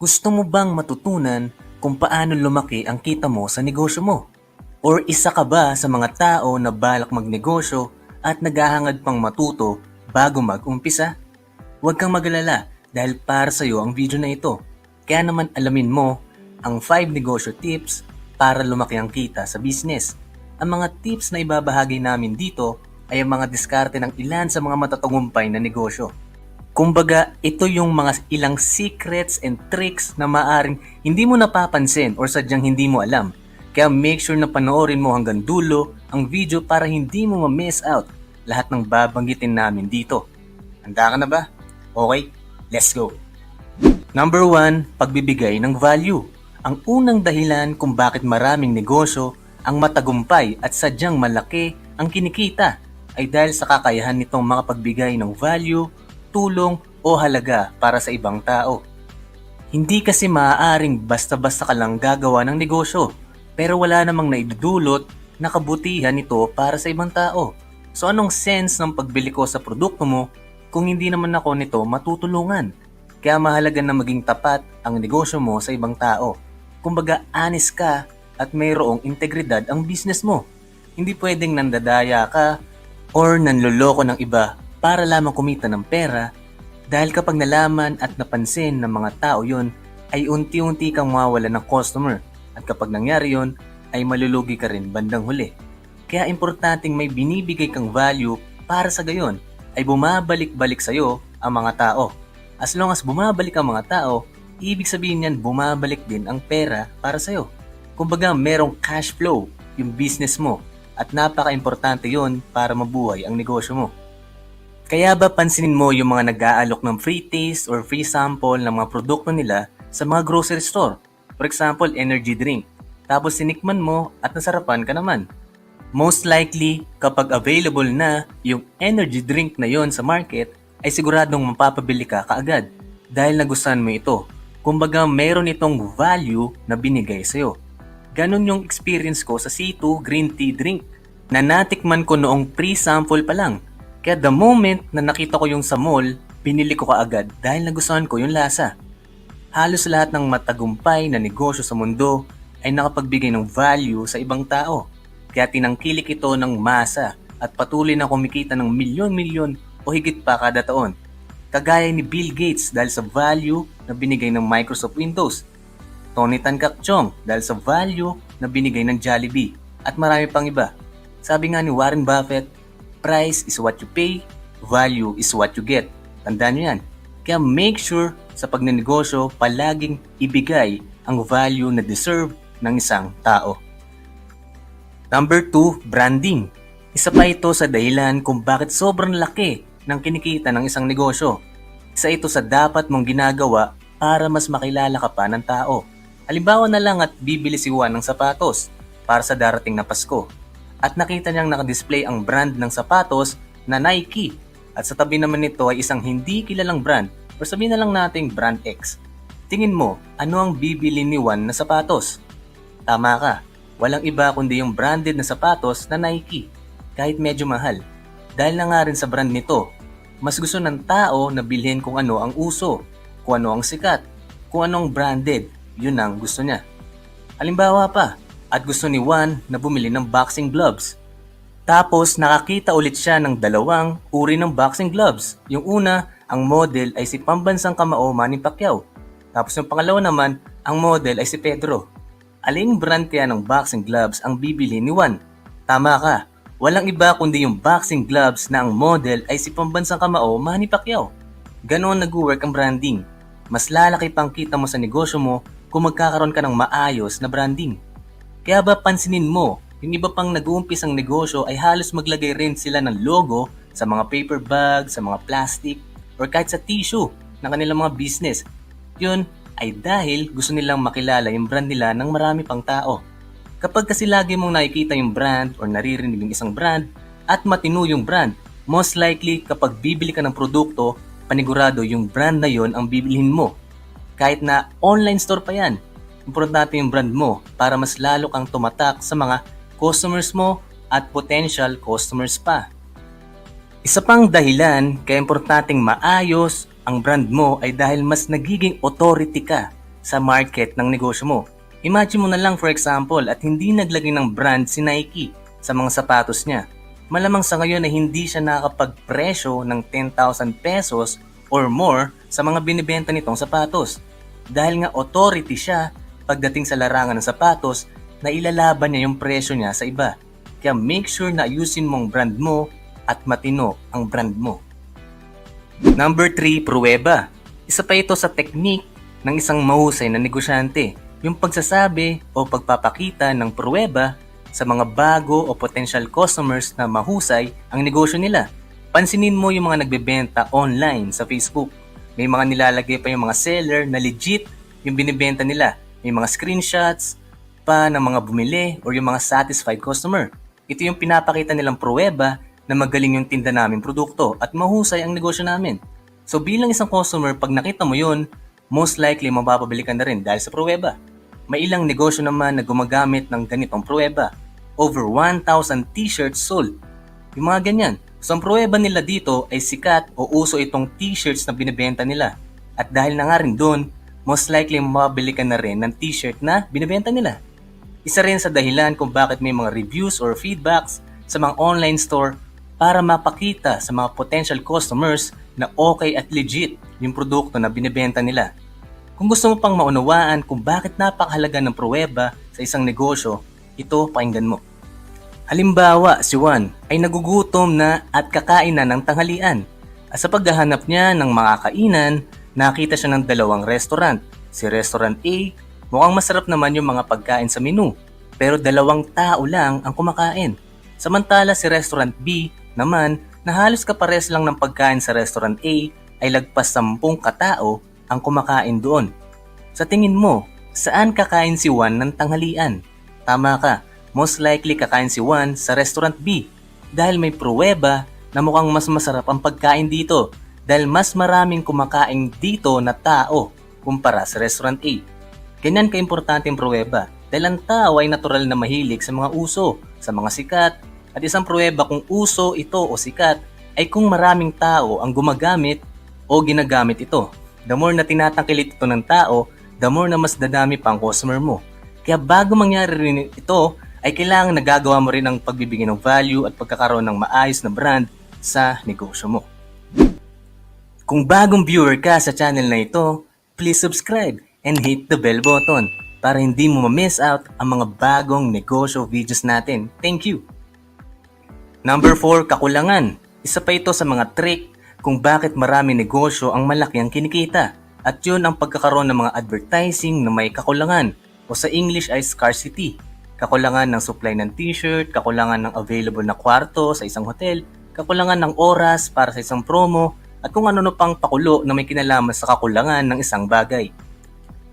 Gusto mo bang matutunan kung paano lumaki ang kita mo sa negosyo mo? Or isa ka ba sa mga tao na balak magnegosyo at naghahangad pang matuto bago mag-umpisa? Huwag kang magalala dahil para sa iyo ang video na ito. Kaya naman alamin mo ang 5 negosyo tips para lumaki ang kita sa business. Ang mga tips na ibabahagi namin dito ay ang mga diskarte ng ilan sa mga matatagumpay na negosyo. Kumbaga, ito yung mga ilang secrets and tricks na maaring hindi mo napapansin or sadyang hindi mo alam. Kaya make sure na panoorin mo hanggang dulo ang video para hindi mo ma-miss out lahat ng babanggitin namin dito. Handa ka na ba? Okay, let's go! Number 1, pagbibigay ng value. Ang unang dahilan kung bakit maraming negosyo ang matagumpay at sadyang malaki ang kinikita ay dahil sa kakayahan nitong makapagbigay ng value, tulong o halaga para sa ibang tao. Hindi kasi maaaring basta-basta ka lang gagawa ng negosyo, pero wala namang naidudulot na kabutihan nito para sa ibang tao. So anong sense ng pagbili ko sa produkto mo kung hindi naman ako nito matutulungan? Kaya mahalaga na maging tapat ang negosyo mo sa ibang tao. Kumbaga honest ka at mayroong integridad ang business mo. Hindi pwedeng nandadaya ka or nanloloko ng iba para lamang kumita ng pera, dahil kapag nalaman at napansin ng mga tao yon ay unti-unti kang mawawala ng customer, at kapag nangyari yon ay malulugi ka rin bandang huli. Kaya importanteng may binibigay kang value para sa gayon ay bumabalik-balik sa iyo ang mga tao. As long as bumabalik ang mga tao, ibig sabihin yan bumabalik din ang pera para sa iyo. Kumbaga merong cash flow yung business mo at napaka-importante yon para mabuhay ang negosyo mo. Kaya ba pansinin mo yung mga nag-aalok ng free taste or free sample ng mga produkto nila sa mga grocery store? For example, energy drink. Tapos sinikman mo at nasarapan ka naman. Most likely, kapag available na yung energy drink na yon sa market, ay siguradong mapapabili ka kaagad dahil nagustuhan mo ito. Kumbaga, meron itong value na binigay sa'yo. Ganon yung experience ko sa C2 green tea drink na natikman ko noong pre-sample pa lang. Kaya the moment na nakita ko yung sa mall, binili ko kaagad dahil nagustuhan ko yung lasa. Halos lahat ng matagumpay na negosyo sa mundo ay nakapagbigay ng value sa ibang tao. Kaya tinangkilik ito ng masa at patuloy na kumikita ng milyon-milyon o higit pa kada taon. Kagaya ni Bill Gates dahil sa value na binigay ng Microsoft Windows, Tony Tan Cakchong dahil sa value na binigay ng Jollibee, at marami pang iba. Sabi nga ni Warren Buffett, price is what you pay, value is what you get. Tandaan nyo yan. Kaya make sure sa pagnenegosyo palaging ibigay ang value na deserve ng isang tao. Number 2, branding. Isa pa ito sa dahilan kung bakit sobrang laki ng kinikita ng isang negosyo. Isa ito sa dapat mong ginagawa para mas makilala ka pa ng tao. Halimbawa na lang at bibili si Juan ng sapatos para sa darating na Pasko. At nakita niyang nakadisplay ang brand ng sapatos na Nike. At sa tabi naman nito ay isang hindi kilalang brand o sabihin na lang nating brand X. Tingin mo, ano ang bibili ni Juan na sapatos? Tama ka, walang iba kundi yung branded na sapatos na Nike. Kahit medyo mahal. Dahil na nga rin sa brand nito, mas gusto ng tao na bilhin kung ano ang uso, kung ano ang sikat, kung anong branded, yun ang gusto niya. Halimbawa pa, at gusto ni Juan na bumili ng boxing gloves. Tapos nakakita ulit siya ng dalawang uri ng boxing gloves. Yung una, ang model ay si pambansang kamao Manny Pacquiao. Tapos yung pangalawa naman, ang model ay si Pedro. Aling brand kaya ng boxing gloves ang bibili ni Juan? Tama ka, walang iba kundi yung boxing gloves na ang model ay si pambansang kamao Manny Pacquiao. Ganon nag-work ang branding. Mas lalaki pang kita mo sa negosyo mo kung magkakaroon ka ng maayos na branding. Kaya ba pansinin mo, yung iba pang nag-uumpisang negosyo ay halos maglagay rin sila ng logo sa mga paper bag, sa mga plastic, or kahit sa tissue ng kanilang mga business. Yun ay dahil gusto nilang makilala yung brand nila ng marami pang tao. Kapag kasi lagi mong nakikita yung brand or naririnig yung isang brand at matino yung brand, most likely kapag bibili ka ng produkto, panigurado yung brand na yon ang bibilhin mo. Kahit na online store pa yan, importante yung brand mo para mas lalo kang tumatak sa mga customers mo at potential customers pa. Isa pang dahilan kaya importanteng maayos ang brand mo ay dahil mas nagiging authority ka sa market ng negosyo mo. Imagine mo na lang for example at hindi naglagay ng brand si Nike sa mga sapatos niya. Malamang sa ngayon na hindi siya nakakapagpresyo ng 10,000 pesos or more sa mga binibenta nitong sapatos. Dahil nga authority siya pagdating sa larangan ng sapatos na ilalaban niya yung presyo niya sa iba. Kaya make sure na ayusin mong brand mo at matino ang brand mo. Number 3, pruweba. Isa pa ito sa technique ng isang mahusay na negosyante, yung pagsasabi o pagpapakita ng pruweba sa mga bago o potential customers na mahusay ang negosyo nila. Pansinin mo yung mga nagbebenta online sa Facebook. May mga nilalagay pa yung mga seller na legit yung binibenta nila. May mga screenshots pa ng mga bumili o yung mga satisfied customer. Ito yung pinapakita nilang pruweba na magaling yung tinda namin produkto at mahusay ang negosyo namin. So bilang isang customer, pag nakita mo yun, most likely mapapabili ka na rin dahil sa pruweba. May ilang negosyo naman na gumagamit ng ganitong pruweba. Over 1,000 t-shirts sold. Yung mga ganyan. So ang pruweba nila dito ay sikat o uso itong t-shirts na binibenta nila. At dahil na nga rin doon, most likely mapapabili ka na rin ng t-shirt na binibenta nila. Isa rin sa dahilan kung bakit may mga reviews or feedbacks sa mga online store para mapakita sa mga potential customers na okay at legit yung produkto na binibenta nila. Kung gusto mo pang maunawaan kung bakit napakahalaga ng pruweba sa isang negosyo, ito pakinggan mo. Halimbawa, si Juan ay nagugutom na at kakain na ng tanghalian. At sa paghahanap niya ng mga kainan, nakita siya ng dalawang restaurant. Si Restaurant A, mukhang masarap naman yung mga pagkain sa menu, pero 2 tao lang ang kumakain. Samantala si Restaurant B naman na halos kapares lang ng pagkain sa Restaurant A ay lagpas 10 katao ang kumakain doon. Sa tingin mo, saan kakain si Juan ng tanghalian? Tama ka, most likely kakain si Juan sa Restaurant B dahil may pruweba na mukhang mas masarap ang pagkain dito dahil mas maraming kumakain dito na tao kumpara sa Restaurant A. Ganyan ka-importante ang pruweba dahil ang tao ay natural na mahilig sa mga uso, sa mga sikat. At isang pruweba kung uso ito o sikat ay kung maraming tao ang gumagamit o ginagamit ito. The more na tinatangkilik ito ng tao, the more na mas dadami pa ang customer mo. Kaya bago mangyari rin ito, ay kailangan nagagawa mo rin ang pagbibigay ng value at pagkakaroon ng maayos na brand sa negosyo mo. Kung bagong viewer ka sa channel na ito, please subscribe and hit the bell button para hindi mo ma-miss out ang mga bagong negosyo videos natin. Thank you! Number 4, kakulangan. Isa pa ito sa mga trick kung bakit marami negosyo ang malaki ang kinikita. At yun ang pagkakaroon ng mga advertising na may kakulangan o sa English ay scarcity. Kakulangan ng supply ng t-shirt, kakulangan ng available na kwarto sa isang hotel, kakulangan ng oras para sa isang promo, at kung ano pang pakulo na may kinalaman sa kakulangan ng isang bagay.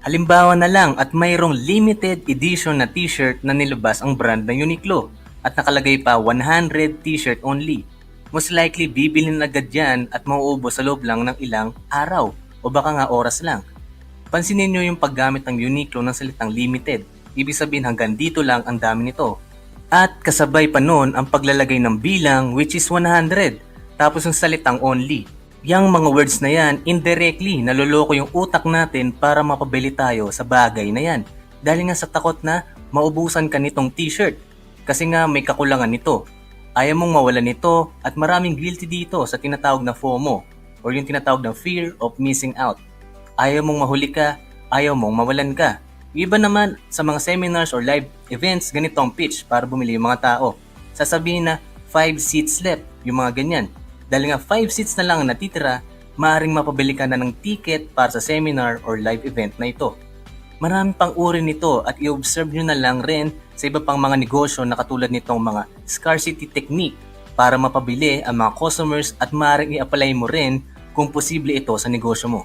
Halimbawa na lang at mayroong limited edition na t-shirt na nilabas ang brand ng Uniqlo at nakalagay pa 100 t-shirt only. Most likely bibilin agad yan at mauubos sa loob lang ng ilang araw o baka nga oras lang. Pansinin nyo yung paggamit ng Uniqlo ng salitang limited. Ibig sabihin hanggang dito lang ang dami nito. At kasabay pa nun ang paglalagay ng bilang which is 100. Tapos yung salitang only. Yang mga words na yan indirectly naloloko yung utak natin para mapabili tayo sa bagay na yan. Dahil nga sa takot na maubusan ka nitong t-shirt. Kasi nga may kakulangan nito. Ayaw mong mawalan nito at maraming guilty dito sa tinatawag na FOMO or yung tinatawag na fear of missing out. Ayaw mong mahuli ka, ayaw mong mawalan ka. Iba naman sa mga seminars or live events, ganito ang pitch para bumili yung mga tao. Sasabihin na 5 seats left, yung mga ganyan. Dahil nga 5 seats na lang ang natitira, maaaring mapabili ka na ng ticket para sa seminar or live event na ito. Marami pang uri nito at i-observe nyo na lang rin sa iba pang mga negosyo na katulad nitong mga scarcity technique para mapabili ang mga customers at maaaring i-apply mo rin kung posible ito sa negosyo mo.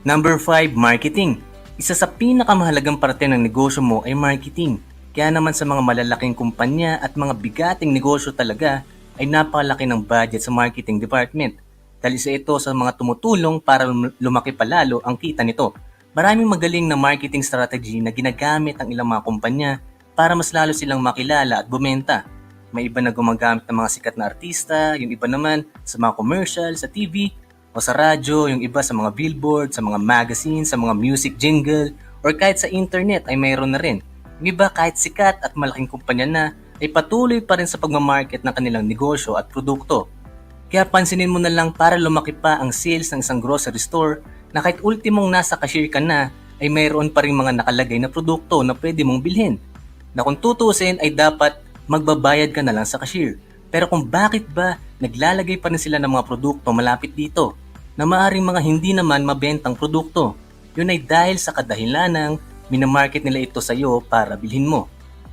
Number 5, marketing. Isa sa pinakamahalagang parte ng negosyo mo ay marketing. Kaya naman sa mga malalaking kumpanya at mga bigating negosyo talaga ay napakalaki ng budget sa marketing department. Dahil isa ito sa mga tumutulong para lumaki palalo ang kita nito. Maraming magaling na marketing strategy na ginagamit ang ilang mga kumpanya para mas lalo silang makilala at bumenta. May iba na gumagamit ng mga sikat na artista, yung iba naman sa mga commercial, sa TV, O sa radyo, yung iba sa mga billboard, sa mga magazine, sa mga music jingle, or kahit sa internet ay mayroon na rin. Yung iba kahit sikat at malaking kumpanya na, ay patuloy pa rin sa pagmamarket ng kanilang negosyo at produkto. Kaya pansinin mo na lang para lumaki pa ang sales ng isang grocery store na kahit ultimong nasa cashier ka na, ay mayroon pa rin mga nakalagay na produkto na pwede mong bilhin. Na kung tutusin ay dapat magbabayad ka na lang sa cashier. Pero kung bakit ba naglalagay pa rin sila ng mga produkto malapit dito na maaaring mga hindi naman mabentang produkto, yun ay dahil sa kadahilanang minamarket nila ito sa iyo para bilhin mo.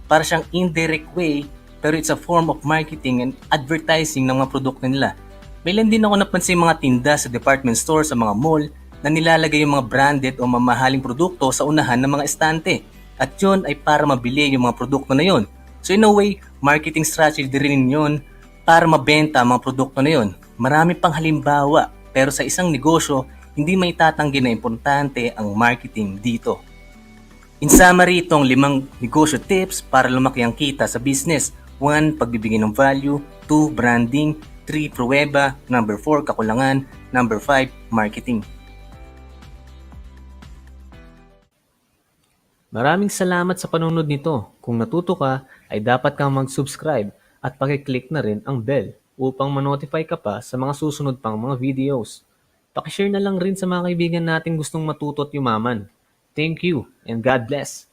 Para siyang indirect way pero it's a form of marketing and advertising ng mga produkto nila. May lang din ako napansin mga tinda sa department store sa mga mall na nilalagay yung mga branded o mamahaling produkto sa unahan ng mga estante. At yun ay para mabili yung mga produkto na yun. So in a way, marketing strategy din yun para mabenta ang mga produkto na yun. Marami pang halimbawa, pero sa isang negosyo, hindi may tatanggi na importante ang marketing dito. In summary, itong 5 negosyo tips para lumaki ang kita sa business. 1. Pagbibigay ng value. 2. Branding. 3. Pruweba. 4. Kakulangan. 5. Marketing. Maraming salamat sa panonood nito. Kung natuto ka, ay dapat kang mag-subscribe at pakiclick na rin ang bell upang ma-notify ka pa sa mga susunod pang mga videos. Pakishare na lang rin sa mga kaibigan natin gustong matuto at yumaman. Thank you and God bless!